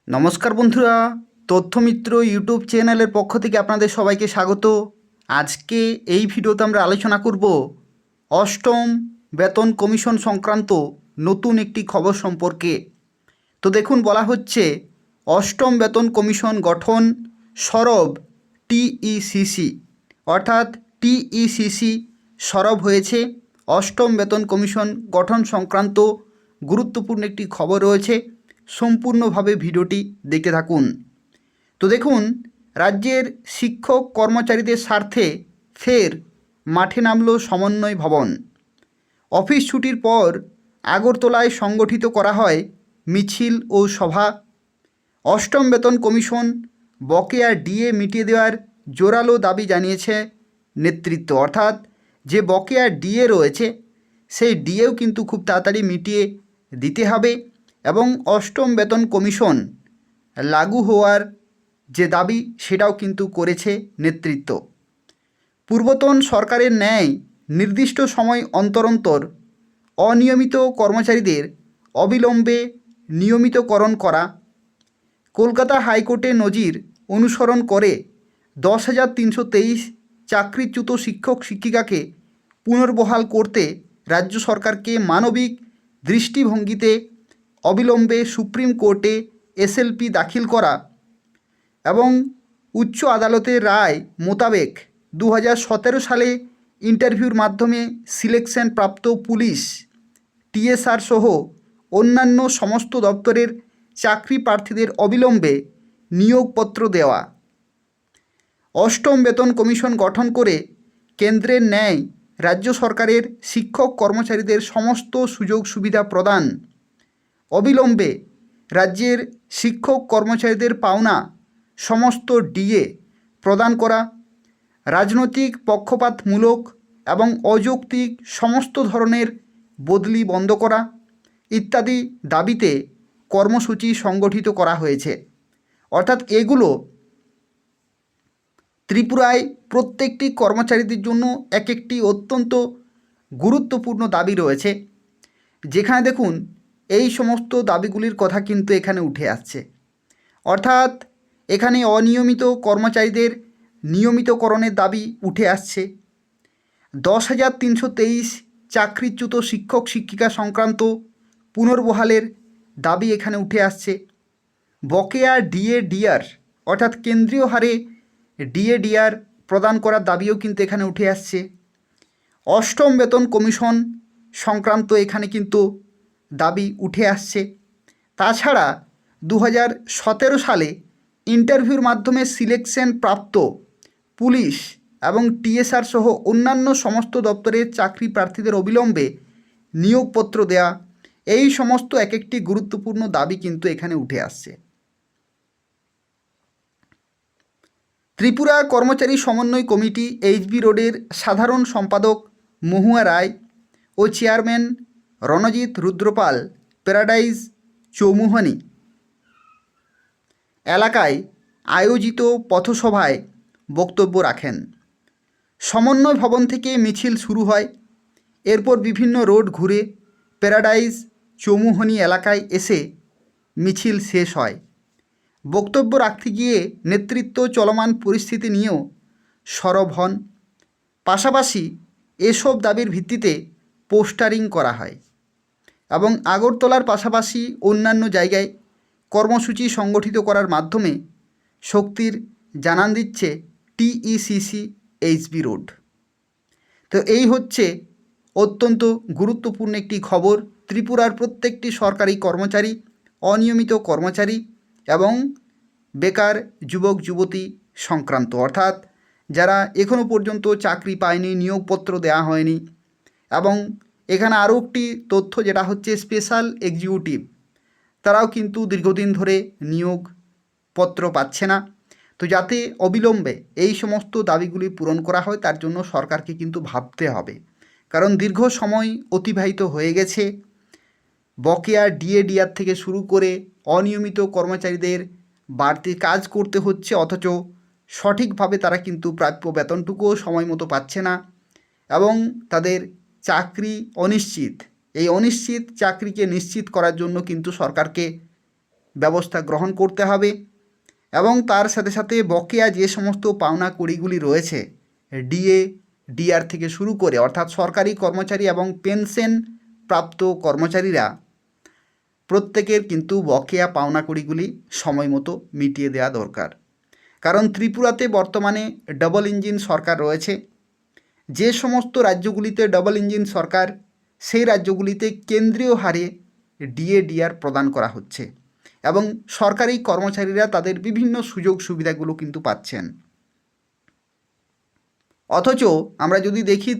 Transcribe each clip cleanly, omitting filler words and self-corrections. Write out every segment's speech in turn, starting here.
নমস্কার বন্ধুরা, তথ্যমিত্র ইউটিউব চ্যানেলের পক্ষ থেকে আপনাদের সবাইকে স্বাগত। আজকে এই ভিডিওতে আমরা আলোচনা করব অষ্টম বেতন কমিশন সংক্রান্ত নতুন একটি খবর সম্পর্কে। তো দেখুন, বলা হচ্ছে অষ্টম বেতন কমিশন গঠন সরব টিইসিসি, অর্থাৎ টিইসিসি সরব হয়েছে। অষ্টম বেতন কমিশন গঠন সংক্রান্ত গুরুত্বপূর্ণ একটি খবর রয়েছে, সম্পূর্ণভাবে ভিডিওটি দেখতে থাকুন। তো দেখুন, রাজ্যের শিক্ষক কর্মচারীদের স্বার্থে ফের মাঠে নামল সমন্বয় ভবন। অফিস ছুটির পর আগরতলায় সংগঠিত করা হয় মিছিল ও সভা। অষ্টম বেতন কমিশন বকেয়া ডিএ মিটিয়ে দেওয়ার জোরালো দাবি জানিয়েছে নেতৃত্ব, অর্থাৎ যে বকেয়া ডিএ রয়েছে সেই ডিএও কিন্তু খুব তাড়াতাড়ি মিটিয়ে দিতে হবে এবং অষ্টম বেতন কমিশন লাগু হওয়ার যে দাবি সেটাও কিন্তু করেছে নেতৃত্ব। পূর্বতন সরকারের ন্যায় নির্দিষ্ট সময় অন্তর অন্তর অনিয়মিত কর্মচারীদের অবিলম্বে নিয়মিতকরণ করা, কলকাতা হাইকোর্টের নজির অনুসরণ করে 10,323 চাকরিচ্যুত শিক্ষক শিক্ষিকাকে পুনর্বহাল করতে রাজ্য সরকারকে মানবিক দৃষ্টিভঙ্গিতে অবিলম্বে সুপ্রিম কোর্টে এসএলপি দাখিল করা এবং উচ্চ আদালতের রায় মোতাবেক 2017 সালে ইন্টারভিউর মাধ্যমে সিলেকশন প্রাপ্ত পুলিশ, টিএসআর সহ অন্যান্য সমস্ত দপ্তরের চাকরি প্রার্থীদের অবিলম্বে নিয়োগপত্র দেওয়া, অষ্টম বেতন কমিশন গঠন করে কেন্দ্রের ন্যায় রাজ্য সরকারের শিক্ষক কর্মচারীদের সমস্ত সুযোগ সুবিধা প্রদান, অবিলম্বে রাজ্যের শিক্ষক কর্মচারীদের পাওনা সমস্ত ডিএ প্রদান করা, রাজনৈতিক পক্ষপাতমূলক এবং অযৌক্তিক সমস্ত ধরনের বদলি বন্ধ করা ইত্যাদি দাবিতে কর্মসূচি সংগঠিত করা হয়েছে। অর্থাৎ এগুলো ত্রিপুরায় প্রত্যেকটি কর্মচারীদের জন্য এক একটি অত্যন্ত গুরুত্বপূর্ণ দাবি রয়েছে, যেখানে দেখুন এই সমস্ত দাবিগুলির কথা কিন্তু এখানে উঠে আসছে। অর্থাৎ এখানে অনিয়মিত কর্মচারীদের নিয়মিতকরণের দাবি উঠে আসছে। 10,323 চাকরিচ্যুত শিক্ষক শিক্ষিকা সংক্রান্ত পুনর্বহালের দাবি এখানে উঠে আসছে। বকেয়া ডিএ ডিআর, অর্থাৎ কেন্দ্রীয় হারে ডিএ ডিআর প্রদান করার দাবিও কিন্তু এখানে উঠে আসছে। অষ্টম বেতন কমিশন সংক্রান্ত এখানে কিন্তু দাবি উঠে আসছে। তাছাড়া 2017 সালে ইন্টারভিউর মাধ্যমে সিলেকশন প্রাপ্ত পুলিশ এবং টিএসআর সহ অন্যান্য সমস্ত দপ্তরের চাকরি প্রার্থীদের অবিলম্বে নিয়োগপত্র দেয়া, এই সমস্ত এক একটি গুরুত্বপূর্ণ দাবি কিন্তু এখানে উঠে আসছে। ত্রিপুরা কর্মচারী সমন্বয় কমিটি এইচবি রোডের সাধারণ সম্পাদক মহুয়া রায় ও চেয়ারম্যান রণজিৎ রুদ্রপাল প্যারাডাইজ চৌমুহনী এলাকায় আয়োজিত পথসভায় বক্তব্য রাখেন। সমন্বয় ভবন থেকে মিছিল শুরু হয়, এরপর বিভিন্ন রোড ঘুরে প্যারাডাইজ চৌমুহনী এলাকায় এসে মিছিল শেষ হয়। বক্তব্য রাখতে গিয়ে নেতৃত্ব চলমান পরিস্থিতি নিয়েও সরব হন। পাশাপাশি এসব দাবির ভিত্তিতে পোস্টারিং করা হয় এবং আগরতলার পাশাপাশি অন্যান্য জায়গায় কর্মসূচি সংগঠিত করার মাধ্যমে শক্তির জানান দিচ্ছে টিইসিসি এইচবি রোড। তো এই হচ্ছে অত্যন্ত গুরুত্বপূর্ণ একটি খবর। ত্রিপুরার প্রত্যেকটি সরকারি কর্মচারী, অনিয়মিত কর্মচারী এবং বেকার যুবক যুবতী সংক্রান্ত, অর্থাৎ যারা এখনও পর্যন্ত চাকরি পায়নি, নিয়োগপত্র দেওয়া হয়নি। এবং এখানে আরও একটি তথ্য যেটা হচ্ছে স্পেশাল এক্সিকিউটিভ, তারাও কিন্তু দীর্ঘদিন ধরে নিয়োগপত্র পাচ্ছে না। তো যাতে অবিলম্বে এই সমস্ত দাবিগুলি পূরণ করা হয় তার জন্য সরকারকে কিন্তু ভাবতে হবে, কারণ দীর্ঘ সময় অতিবাহিত হয়ে গেছে। বকেয়া ডিএ ডিআর থেকে শুরু করে অনিয়মিত কর্মচারীদের বাড়তি কাজ করতে হচ্ছে, অথচ সঠিকভাবে তারা কিন্তু প্রাপ্য বেতনটুকুও সময় মতো পাচ্ছে না এবং তাদের চাকরি অনিশ্চিত। এই অনিশ্চিত চাকরিকে নিশ্চিত করার জন্য কিন্তু সরকারকে ব্যবস্থা গ্রহণ করতে হবে এবং তার সাথে সাথে বকেয়া যে সমস্ত পাওনা কড়িগুলি রয়েছে ডিএ ডিআর থেকে শুরু করে অর্থাৎ সরকারি কর্মচারী এবং পেনশন প্রাপ্ত কর্মচারীরা প্রত্যেকের কিন্তু বকেয়া পাওনা কড়িগুলি সময় মতো মিটিয়ে দেওয়া দরকার। কারণ ত্রিপুরাতে বর্তমানে ডবল ইঞ্জিন সরকার রয়েছে। যে সমস্ত রাজ্যগুলিতে ডবল ইঞ্জিন সরকার সেই রাজ্যগুলিতে কেন্দ্রীয় হারে ডিএ ডিআর প্রদান করা হচ্ছে এবং সরকারি কর্মচারীরা তাদের বিভিন্ন সুযোগ সুবিধাগুলো কিন্তু পাচ্ছেন। অথচ আমরা যদি দেখি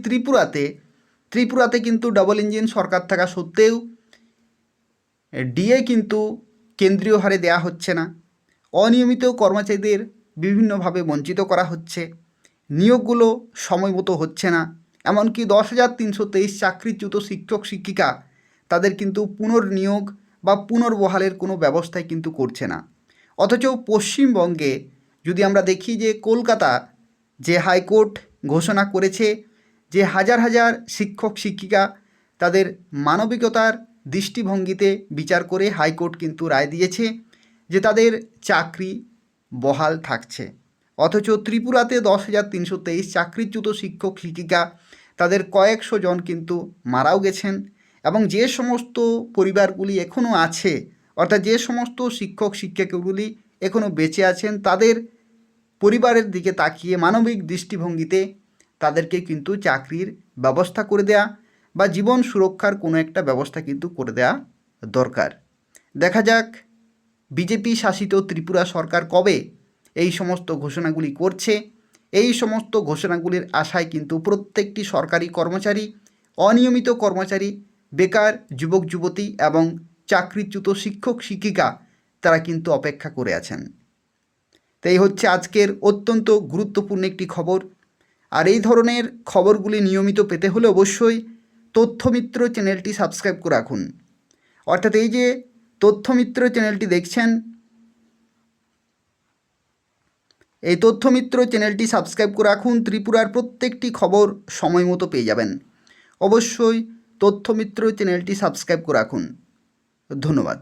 ত্রিপুরাতে কিন্তু ডবল ইঞ্জিন সরকার থাকা সত্ত্বেও ডিএ কিন্তু কেন্দ্রীয় হারে দেয়া হচ্ছে না। অনিয়মিত কর্মচারীদের বিভিন্নভাবে বঞ্চিত করা হচ্ছে, নিয়োগগুলো সময় মতো হচ্ছে না। এমনকি 10,323 চাকরিচ্যুত শিক্ষক শিক্ষিকা তাদের কিন্তু পুনর্নিয়োগ বা পুনর্বহালের কোনো ব্যবস্থাই কিন্তু করছে না। অথচ পশ্চিমবঙ্গে যদি আমরা দেখি যে কলকাতা যে হাইকোর্ট ঘোষণা করেছে যে হাজার হাজার শিক্ষক শিক্ষিকা তাদের মানবিকতার দৃষ্টিভঙ্গিতে বিচার করে হাইকোর্ট কিন্তু রায় দিয়েছে যে তাদের চাকরি বহাল থাকছে। অথচ ত্রিপুরাতে 10,323 চাকরিচ্যুত শিক্ষক শিক্ষিকা তাদের কয়েকশো জন কিন্তু মারাও গেছেন এবং যে সমস্ত পরিবারগুলি এখনও আছে অর্থাৎ যে সমস্ত শিক্ষক শিক্ষিকাগুলি এখনও বেঁচে আছেন তাদের পরিবারের দিকে তাকিয়ে মানবিক দৃষ্টিভঙ্গিতে তাদেরকে কিন্তু চাকরির ব্যবস্থা করে দেয়া বা জীবন সুরক্ষার কোনো একটা ব্যবস্থা কিন্তু করে দেয়া দরকার। দেখা যাক বিজেপি শাসিত ত্রিপুরা সরকার কবে এই সমস্ত ঘোষণাগুলি করছে। এই সমস্ত ঘোষণাগুলির আশায় কিন্তু প্রত্যেকটি সরকারি কর্মচারী, অনিয়মিত কর্মচারী, বেকার যুবক যুবতী এবং চাকরিচ্যুত শিক্ষক শিক্ষিকা তারা কিন্তু অপেক্ষা করে আছেন। তাই হচ্ছে আজকের অত্যন্ত গুরুত্বপূর্ণ একটি খবর। আর এই ধরনের খবরগুলি নিয়মিত পেতে হলে অবশ্যই তথ্যমিত্র চ্যানেলটি সাবস্ক্রাইব করে রাখুন। অর্থাৎ এই যে তথ্যমিত্র চ্যানেলটি দেখছেন, এই তথ্যমিত্র চ্যানেলটি সাবস্ক্রাইব করে রাখুন। ত্রিপুরার প্রত্যেকটি খবর সময় মতো পেয়ে যাবেন। অবশ্যই তথ্যমিত্র চ্যানেলটি সাবস্ক্রাইব করে রাখুন। ধন্যবাদ।